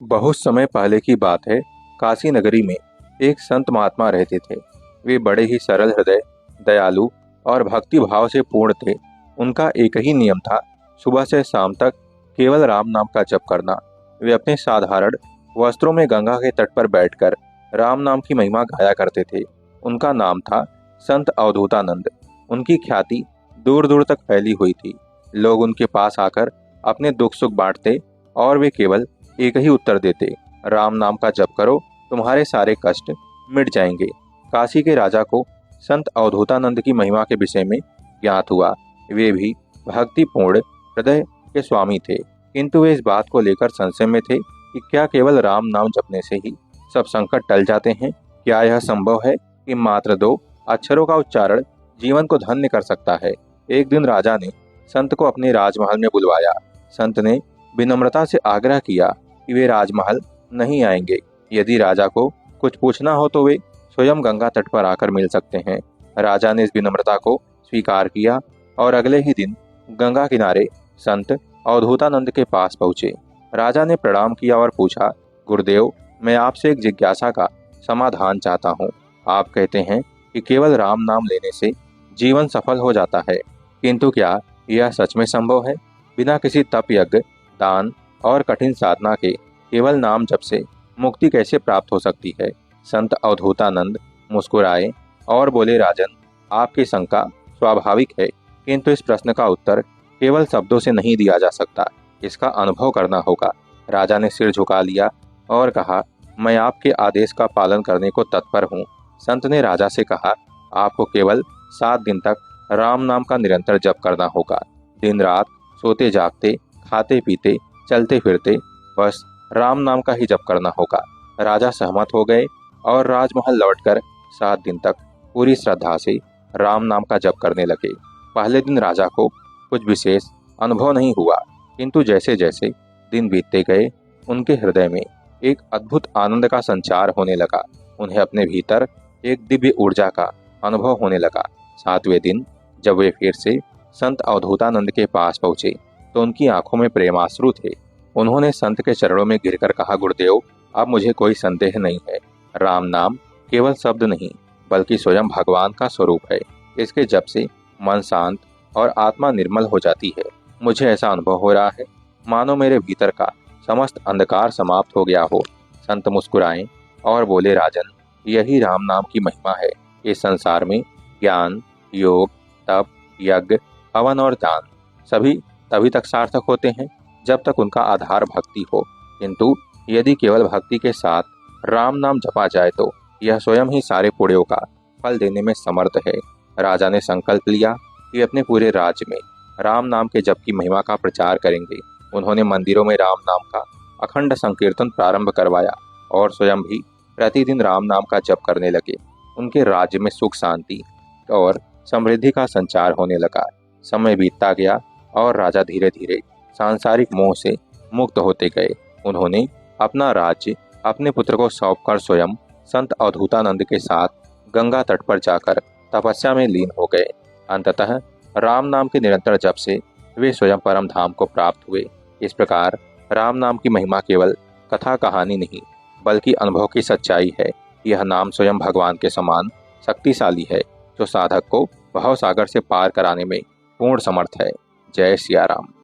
बहुत समय पहले की बात है। काशी नगरी में एक संत महात्मा रहते थे। वे बड़े ही सरल हृदय, दयालु और भक्ति भाव से पूर्ण थे। उनका एक ही नियम था, सुबह से शाम तक केवल राम नाम का जप करना। वे अपने साधारण वस्त्रों में गंगा के तट पर बैठकर राम नाम की महिमा गाया करते थे। उनका नाम था संत अवधूतानंद। उनकी ख्याति दूर दूर तक फैली हुई थी। लोग उनके पास आकर अपने दुख सुख बांटते और वे केवल एक ही उत्तर देते, राम नाम का जप करो, तुम्हारे सारे कष्ट मिट जाएंगे। काशी के राजा को संत अवधूतानंद की महिमा के विषय में ज्ञात हुआ। वे भी भक्तिपूर्ण हृदय के स्वामी थे, किंतु वे इस बात को लेकर संशय में थे कि क्या केवल राम नाम जपने से ही सब संकट टल जाते हैं। क्या यह संभव है कि मात्र 2 अक्षरों का उच्चारण जीवन को धन्य कर सकता है। एक दिन राजा ने संत को अपने राजमहल में बुलवाया। संत ने विनम्रता से आग्रह किया कि वे राजमहल नहीं आएंगे। यदि राजा को कुछ पूछना हो तो वे स्वयं गंगा तट पर आकर मिल सकते हैं। राजा ने इस विनम्रता को स्वीकार किया और अगले ही दिन गंगा किनारे संत अवधूतानंद के पास पहुंचे। राजा ने प्रणाम किया और पूछा, गुरुदेव, मैं आपसे एक जिज्ञासा का समाधान चाहता हूँ। आप कहते हैं कि केवल राम नाम लेने से जीवन सफल हो जाता है, किंतु क्या यह सच में संभव है? बिना किसी तप, यज्ञ, दान और कठिन साधना के केवल नाम जप से मुक्ति कैसे प्राप्त हो सकती है? संत अवधूतानंद मुस्कुराए और बोले, राजन, आपकी शंका स्वाभाविक है, किंतु इस प्रश्न का उत्तर केवल शब्दों से नहीं दिया जा सकता, इसका अनुभव करना होगा। राजा ने सिर झुका लिया और कहा, मैं आपके आदेश का पालन करने को तत्पर हूँ। संत ने राजा से कहा, आपको केवल 7 दिन तक राम नाम का निरंतर जप करना होगा। दिन रात सोते जागते, खाते पीते, चलते फिरते बस राम नाम का ही जप करना होगा। राजा सहमत हो गए और राजमहल लौटकर 7 दिन तक पूरी श्रद्धा से राम नाम का जप करने लगे। पहले दिन राजा को कुछ विशेष अनुभव नहीं हुआ, किंतु जैसे जैसे दिन बीतते गए उनके हृदय में एक अद्भुत आनंद का संचार होने लगा। उन्हें अपने भीतर एक दिव्य ऊर्जा का अनुभव होने लगा। 7वें दिन जब वे फिर से संत अवधूतानंद के पास पहुंचे तो उनकी आंखों में प्रेमाश्रु थे। उन्होंने संत के चरणों में गिरकर कहा, गुरुदेव, अब मुझे कोई संदेह नहीं है। राम नाम केवल शब्द नहीं बल्कि स्वयं भगवान का स्वरूप है। इसके जप से मन शांत और आत्मा निर्मल हो जाती है। मुझे ऐसा अनुभव हो रहा है मानो मेरे भीतर का समस्त अंधकार समाप्त हो गया हो। संत मुस्कुराए और बोले, राजन, यही राम नाम की महिमा है। इस संसार में ज्ञान, योग, तप, यज्ञ, हवन और दान सभी तभी तक सार्थक होते हैं जब तक उनका आधार भक्ति हो, किंतु यदि केवल भक्ति के साथ राम नाम जपा जाए तो यह स्वयं ही सारे पुण्यों का फल देने में समर्थ है। राजा ने संकल्प लिया कि अपने पूरे राज्य में राम नाम के जप की महिमा का प्रचार करेंगे। उन्होंने मंदिरों में राम नाम का अखंड संकीर्तन प्रारंभ करवाया और स्वयं भी प्रतिदिन राम नाम का जप करने लगे। उनके राज्य में सुख, शांति और समृद्धि का संचार होने लगा। समय बीतता गया और राजा धीरे धीरे सांसारिक मोह से मुक्त होते गए। उन्होंने अपना राज्य अपने पुत्र को सौंपकर स्वयं संत अवधूतानंद के साथ गंगा तट पर जाकर तपस्या में लीन हो गए। अंततः राम नाम के निरंतर जप से वे स्वयं परम धाम को प्राप्त हुए। इस प्रकार राम नाम की महिमा केवल कथा कहानी नहीं बल्कि अनुभव की सच्चाई है। यह नाम स्वयं भगवान के समान शक्तिशाली है, जो साधक को भवसागर से पार कराने में पूर्ण समर्थ है। जय सिया राम।